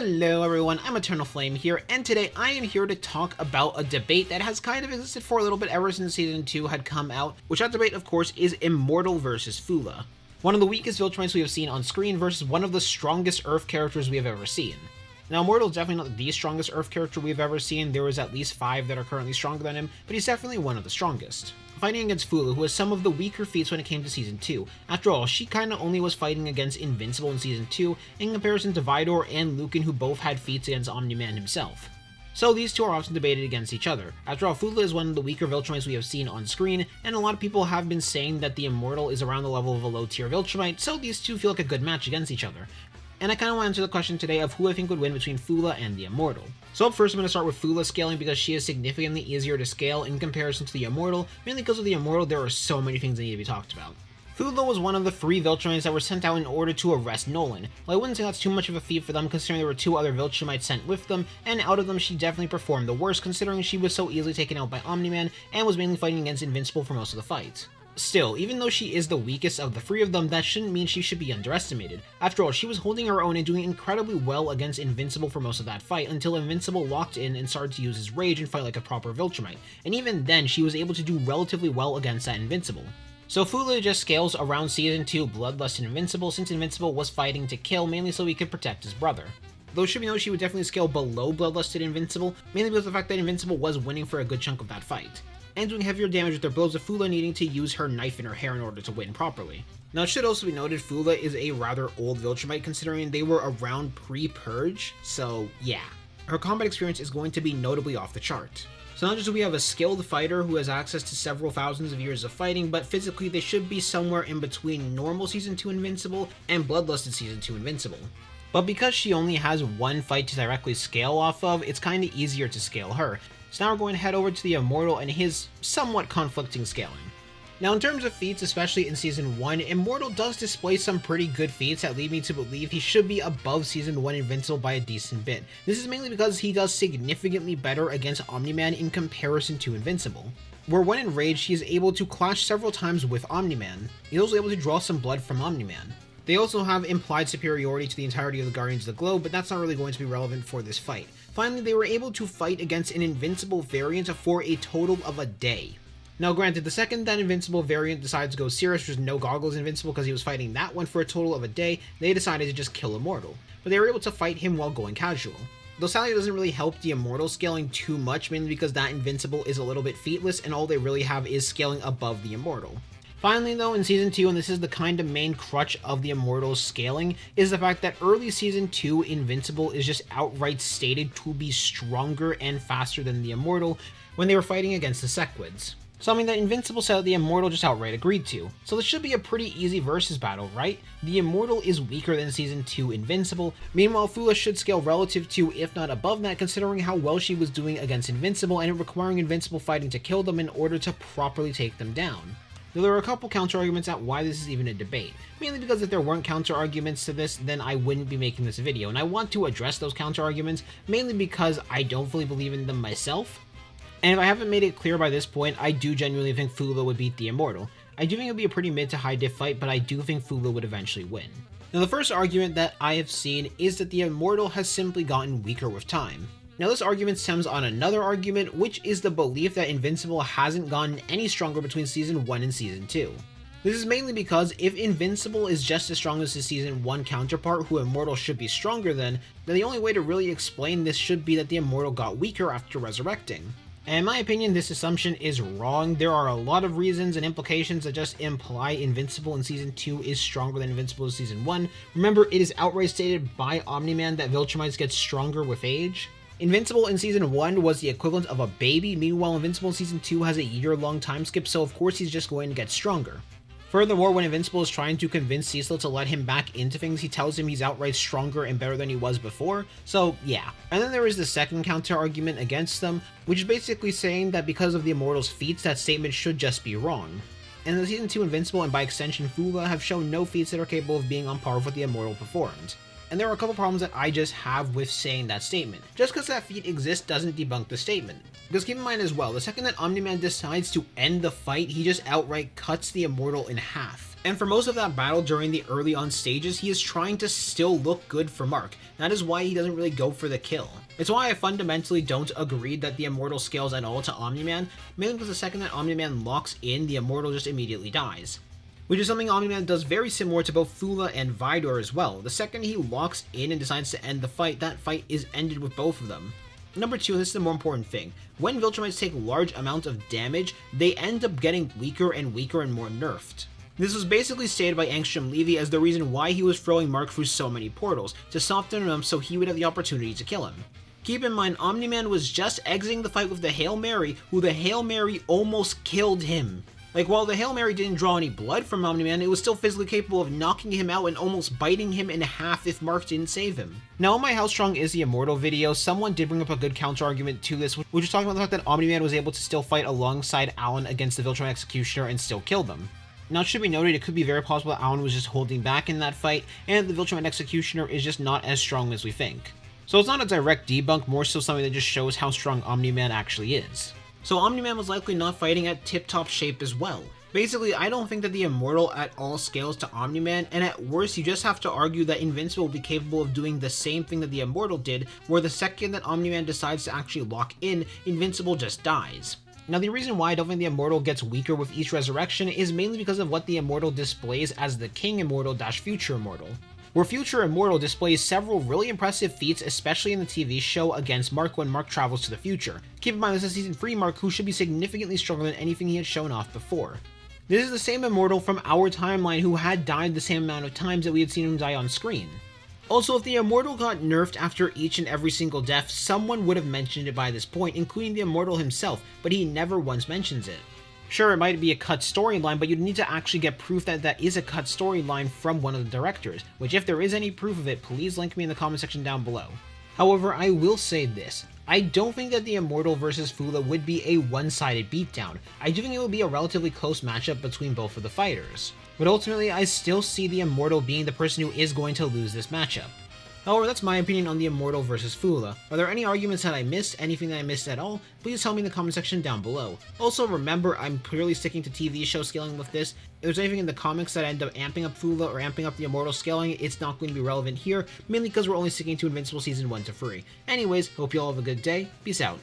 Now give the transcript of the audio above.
Hello everyone, I'm Eternal Flame here, and today I am here to talk about a debate that has kind of existed for a little bit ever since Season 2 had come out, which that debate of course is Immortal versus Thula. One of the weakest Viltrumites we have seen on screen versus one of the strongest Earth characters we have ever seen. Now Immortal is definitely not the strongest Earth character we've ever seen, there is at least 5 that are currently stronger than him, but he's definitely one of the strongest. Fighting against Thula, who has some of the weaker feats when it came to Season 2. After all, she kinda only was fighting against Invincible in Season 2, in comparison to Vidor and Lucan, who both had feats against Omniman himself. So these two are often debated against each other. After all, Thula is one of the weaker Viltrumites we have seen on screen, and a lot of people have been saying that the Immortal is around the level of a low tier Viltrumite, so these two feel like a good match against each other. And I kinda want to answer the question today of who I think would win between Thula and the Immortal. So up first I'm going to start with Thula scaling because she is significantly easier to scale in comparison to the Immortal, mainly because with the Immortal there are so many things that need to be talked about. Thula was one of the 3 Viltrumites that were sent out in order to arrest Nolan. Well, I wouldn't say that's too much of a feat for them considering there were 2 other Viltrumites sent with them, and out of them she definitely performed the worst considering she was so easily taken out by Omniman and was mainly fighting against Invincible for most of the fight. Still, even though she is the weakest of the 3 of them, that shouldn't mean she should be underestimated. After all, she was holding her own and doing incredibly well against Invincible for most of that fight, until Invincible locked in and started to use his rage and fight like a proper Viltrumite, and even then she was able to do relatively well against that Invincible. So Thula just scales around Season 2 Bloodlust and Invincible, since Invincible was fighting to kill mainly so he could protect his brother. Though it should be noted she would definitely scale below Bloodlust and Invincible, mainly because of the fact that Invincible was winning for a good chunk of that fight, and doing heavier damage with their blows, with Thula needing to use her knife in her hair in order to win properly. Now it should also be noted Thula is a rather old Viltrumite considering they were around pre-Purge, so yeah. Her combat experience is going to be notably off the chart. So not just do we have a skilled fighter who has access to several thousands of years of fighting, but physically they should be somewhere in between normal Season 2 Invincible and Bloodlusted Season 2 Invincible. But because she only has one fight to directly scale off of, it's kinda easier to scale her. So now we're going to head over to the Immortal and his somewhat conflicting scaling. Now in terms of feats, especially in Season 1, Immortal does display some pretty good feats that lead me to believe he should be above Season 1 Invincible by a decent bit. This is mainly because he does significantly better against Omniman in comparison to Invincible, where when enraged he is able to clash several times with Omniman. He's also able to draw some blood from Omniman. They also have implied superiority to the entirety of the Guardians of the Globe, but that's not really going to be relevant for this fight. Finally, they were able to fight against an Invincible variant for a total of a day. Now granted, the second that Invincible variant decides to go serious, there's no goggles Invincible because he was fighting that one for a total of a day, they decided to just kill Immortal. But they were able to fight him while going casual. Though sadly it doesn't really help the Immortal scaling too much, mainly because that Invincible is a little bit featless and all they really have is scaling above the Immortal. Finally though, in Season 2, and this is the kind of main crutch of the Immortal's scaling, is the fact that early Season 2 Invincible is just outright stated to be stronger and faster than the Immortal when they were fighting against the Sequids. Something that Invincible said that the Immortal just outright agreed to. So this should be a pretty easy versus battle, right? The Immortal is weaker than Season 2 Invincible, meanwhile Thula should scale relative to, if not above that, considering how well she was doing against Invincible and it requiring Invincible fighting to kill them in order to properly take them down. Though there are a couple counter-arguments at why this is even a debate, mainly because if there weren't counter-arguments to this, then I wouldn't be making this video, and I want to address those counter-arguments, mainly because I don't fully believe in them myself. And if I haven't made it clear by this point, I do genuinely think Thula would beat the Immortal. I do think it would be a pretty mid to high diff fight, but I do think Thula would eventually win. Now the first argument that I have seen is that the Immortal has simply gotten weaker with time. Now this argument stems on another argument, which is the belief that Invincible hasn't gotten any stronger between Season 1 and Season 2. This is mainly because if Invincible is just as strong as his Season 1 counterpart, who Immortal should be stronger than, then the only way to really explain this should be that the Immortal got weaker after resurrecting. And in my opinion, this assumption is wrong. There are a lot of reasons and implications that just imply Invincible in Season 2 is stronger than Invincible in Season 1. Remember, it is outright stated by Omniman that Viltrumites get stronger with age. Invincible in Season 1 was the equivalent of a baby, meanwhile Invincible in Season 2 has a year-long time skip, so of course he's just going to get stronger. Furthermore, when Invincible is trying to convince Cecil to let him back into things, he tells him he's outright stronger and better than he was before, so yeah. And then there is the second counter-argument against them, which is basically saying that because of the Immortal's feats, that statement should just be wrong. And the Season 2 Invincible, and by extension Thula, have shown no feats that are capable of being on par with what the Immortal performed. And there are a couple problems that I just have with saying that statement. Just because that feat exists doesn't debunk the statement. Because keep in mind as well, the second that Omniman decides to end the fight, he just outright cuts the Immortal in half. And for most of that battle during the early on stages, he is trying to still look good for Mark. That is why he doesn't really go for the kill. It's why I fundamentally don't agree that the Immortal scales at all to Omniman, mainly because the second that Omniman locks in, the Immortal just immediately dies. Which is something Omniman does very similar to both Thula and Vidor as well. The second he locks in and decides to end the fight, that fight is ended with both of them. Number 2, and this is the more important thing, when Viltrumites take large amounts of damage, they end up getting weaker and weaker and more nerfed. This was basically stated by Angstrom Levy as the reason why he was throwing Mark through so many portals, to soften him up so he would have the opportunity to kill him. Keep in mind, Omniman was just exiting the fight with the Hail Mary, who the Hail Mary almost killed him. Like, while the Hail Mary didn't draw any blood from Omniman, it was still physically capable of knocking him out and almost biting him in half if Mark didn't save him. Now, in my How Strong is the Immortal video, someone did bring up a good counter-argument to this, which was talking about the fact that Omniman was able to still fight alongside Alan against the Viltrum Executioner and still kill them. Now, it should be noted, it could be very possible that Alan was just holding back in that fight, and the Viltrum Executioner is just not as strong as we think. So it's not a direct debunk, more so something that just shows how strong Omniman actually is. So Omniman was likely not fighting at tip-top shape as well. Basically, I don't think that the Immortal at all scales to Omniman, and at worst, you just have to argue that Invincible will be capable of doing the same thing that the Immortal did, where the second that Omniman decides to actually lock in, Invincible just dies. Now, the reason why I don't think the Immortal gets weaker with each resurrection is mainly because of what the Immortal displays as the King Immortal - Future Immortal, where Future Immortal displays several really impressive feats, especially in the TV show against Mark when Mark travels to the future. Keep in mind this is Season 3 Mark, who should be significantly stronger than anything he had shown off before. This is the same Immortal from our timeline who had died the same amount of times that we had seen him die on screen. Also, if the Immortal got nerfed after each and every single death, someone would have mentioned it by this point, including the Immortal himself, but he never once mentions it. Sure, it might be a cut storyline, but you'd need to actually get proof that that is a cut storyline from one of the directors, which if there is any proof of it, please link me in the comment section down below. However, I will say this. I don't think that the Immortal versus Thula would be a one-sided beatdown. I do think it would be a relatively close matchup between both of the fighters. But ultimately, I still see the Immortal being the person who is going to lose this matchup. However, that's my opinion on the Immortal versus Thula. Are there any arguments that I missed? Anything that I missed at all? Please tell me in the comment section down below. Also, remember, I'm purely sticking to TV show scaling with this. If there's anything in the comics that end up amping up Thula or amping up the Immortal scaling, it's not going to be relevant here, mainly because we're only sticking to Invincible Season 1 to 3. Anyways, hope you all have a good day. Peace out.